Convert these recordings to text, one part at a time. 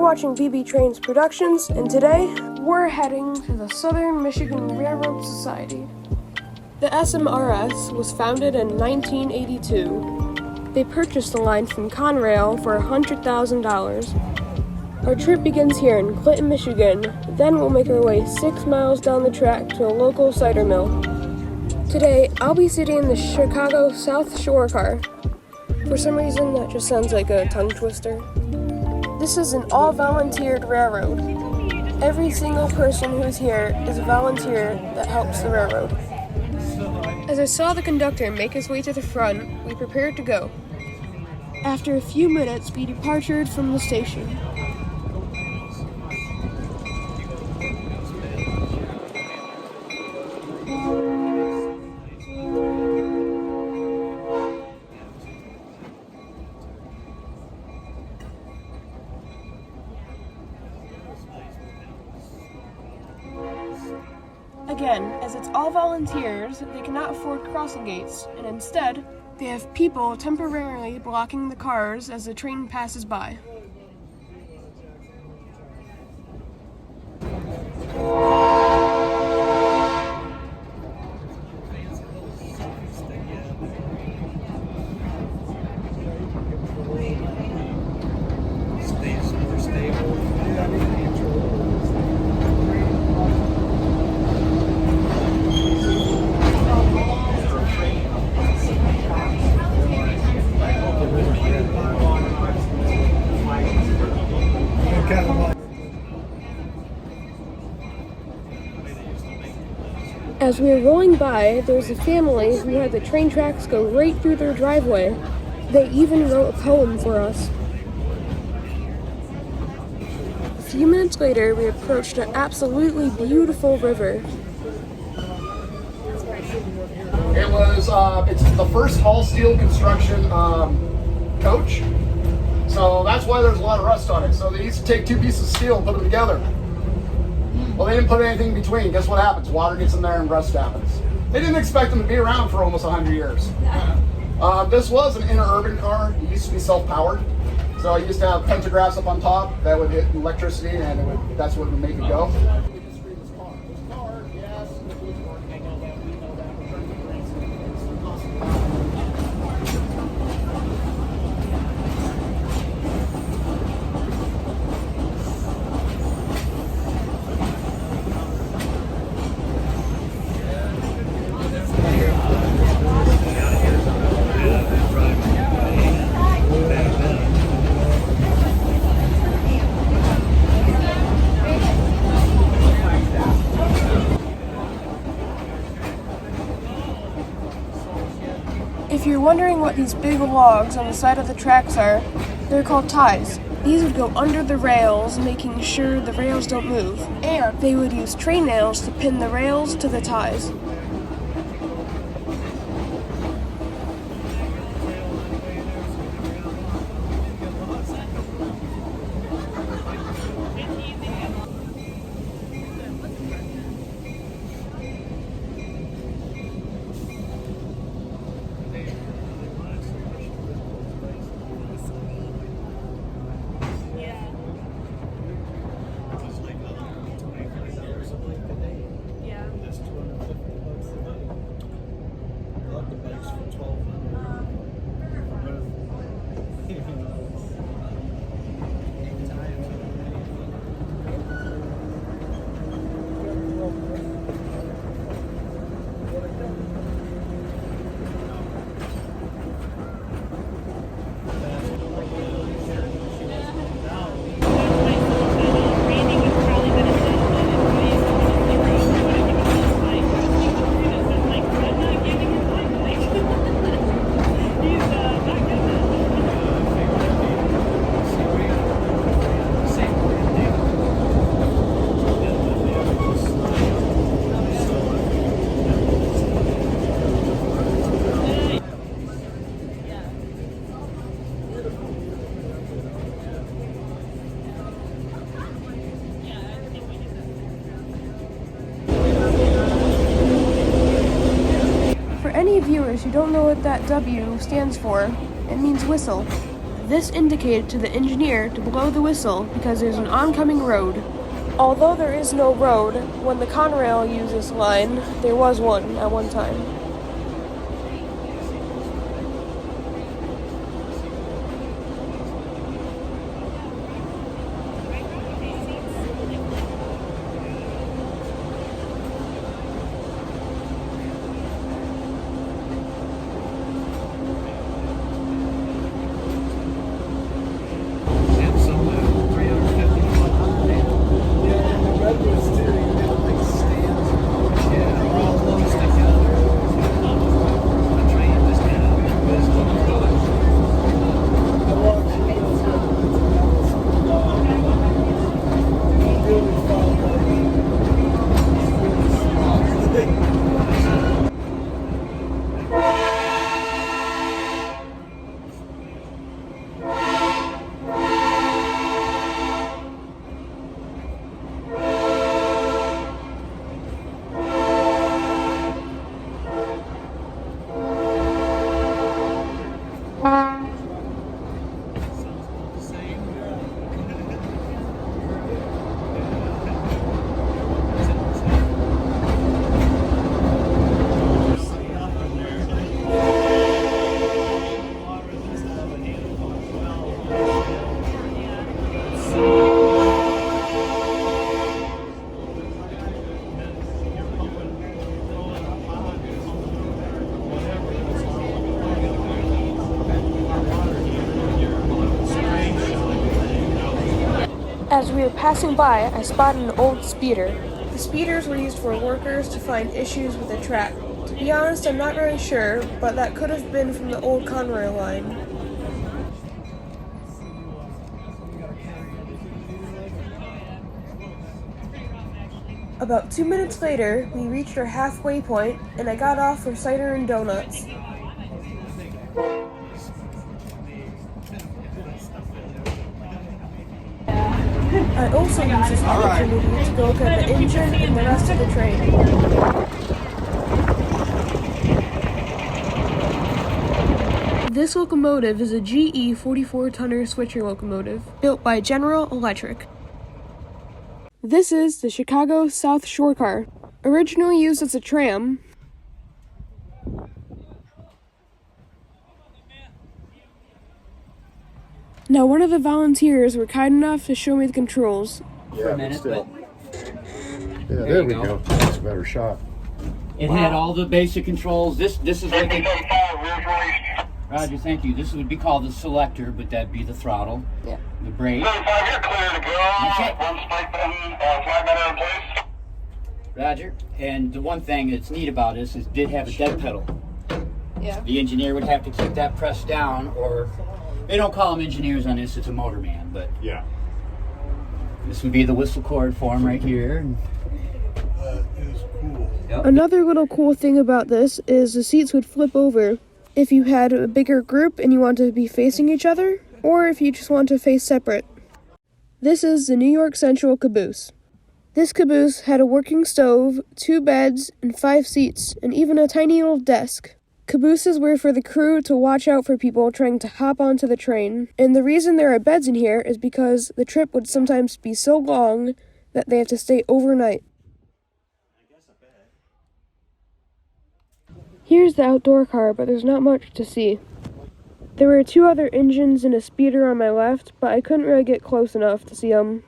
watching BB Trains Productions, and today we're heading to the Southern Michigan Railroad Society. The SMRS was founded in 1982. They purchased the line from Conrail for $100,000. Our trip begins here in Clinton, Michigan, then we'll make our way 6 miles down the track to a local cider mill. Today, I'll be sitting in the Chicago South Shore car. For some reason, that just sounds like a tongue twister. This is an all-volunteered railroad. Every single person who's here is a volunteer that helps the railroad. As I saw the conductor make his way to the front, we prepared to go. After a few minutes, we departed from the station. Again, as it's all volunteers, they cannot afford crossing gates, and instead, they have people temporarily blocking the cars as the train passes by. As we were rolling by, there was a family who had the train tracks go right through their driveway. They even wrote a poem for us. A few minutes later, we approached an absolutely beautiful river. It was, it's the first all-steel construction coach. So that's why there's a lot of rust on it. So they used to take two pieces of steel and put them together. Well, they didn't put anything in between. Guess what happens? Water gets in there and rust happens. They didn't expect them to be around for almost 100 years. This was an interurban car. It used to be self-powered. So it used to have pantographs up on top that would hit electricity, and that's what would make it go. If you're wondering what these big logs on the side of the tracks are, they're called ties. These would go under the rails, making sure the rails don't move, and they would use train nails to pin the rails to the ties. viewers who don't know what that W stands for, it means whistle. This indicated to the engineer to blow the whistle because there's an oncoming road. Although there is no road, when the Conrail used this line, there was one at one time. As we were passing by, I spotted an old speeder. The speeders were used for workers to find issues with the track. To be honest, I'm not very sure, but that could have been from the old Conrail line. About 2 minutes later, we reached our halfway point, and I got off for cider and donuts. I also used this opportunity to go look at the engine and the rest of the train. This locomotive is a GE 44-tonner switcher locomotive, built by General Electric. This is the Chicago South Shore Car, originally used as a tram. Now, one of the volunteers were kind enough to show me the controls. For a minute, but Yeah, there we go. That's a better shot. it had all the basic controls. This is like Roger, thank you. This would be called the selector, but that'd be the throttle. Yeah. The brake. You're clear to go. That's it. One spike button, flag gunner in place. Roger. And the one thing that's neat about this is it did have a dead pedal. Yeah. The engineer would have to keep that pressed down, or they don't call them engineers on this, it's a motorman, but Yeah. this would be the whistle cord for him right here. That is cool. Another little cool thing about this is the seats would flip over if you had a bigger group and you want to be facing each other, or if you just want to face separate. This is the New York Central caboose. This caboose had a working stove, 2 beds, and 5 seats, and even a tiny little desk. Cabooses were for the crew to watch out for people trying to hop onto the train, and the reason there are beds in here is because the trip would sometimes be so long that they have to stay overnight. Here's the outdoor car, but there's not much to see. There were 2 other engines and a speeder on my left, but I couldn't really get close enough to see them.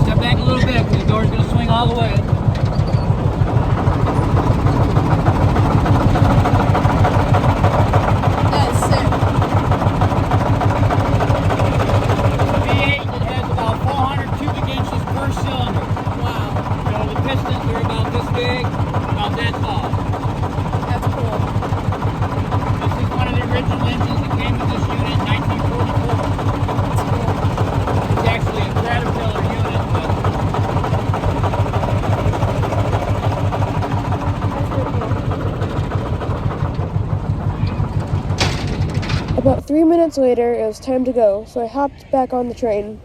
Step back a little bit, because the door's going to swing all the way. That's sick. V8 that has about 400 cubic inches per cylinder. Wow, So the pistons are about this big, about that tall. that's cool. This is one of the original engines that came with this unit in 1944. minutes later, it was time to go, so I hopped back on the train.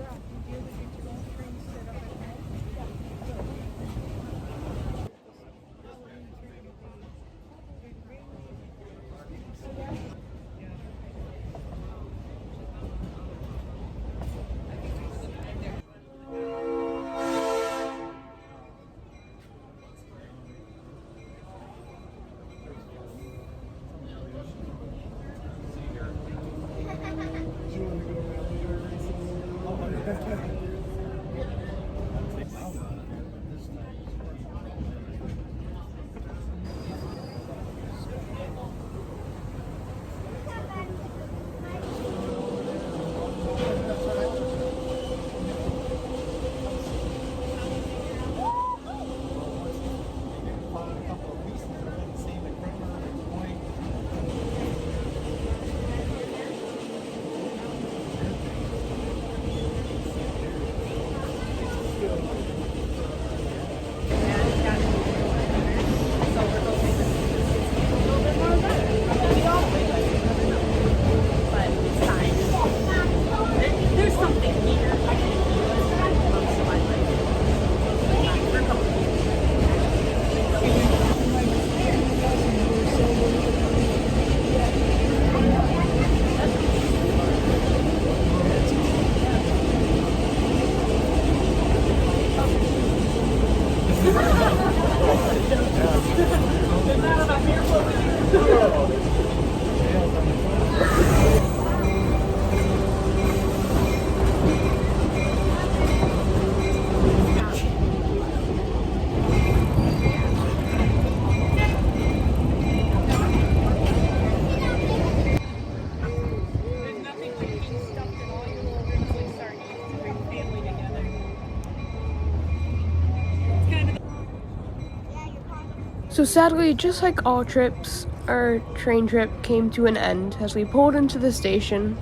So sadly, just like all trips, our train trip came to an end as we pulled into the station.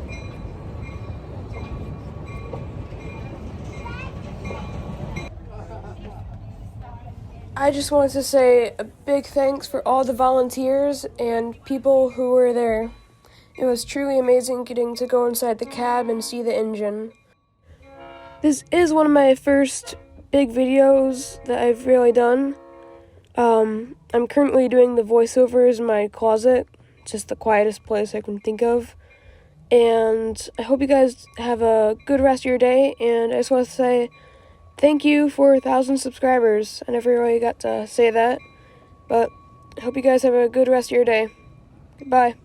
I just wanted to say a big thanks for all the volunteers and people who were there. It was truly amazing getting to go inside the cab and see the engine. This is one of my first big videos that I've really done. I'm currently doing the voiceovers in my closet, just the quietest place I can think of. And I hope you guys have a good rest of your day, and I just want to say thank you for 1,000 subscribers. I never really got to say that, but I hope you guys have a good rest of your day. Goodbye.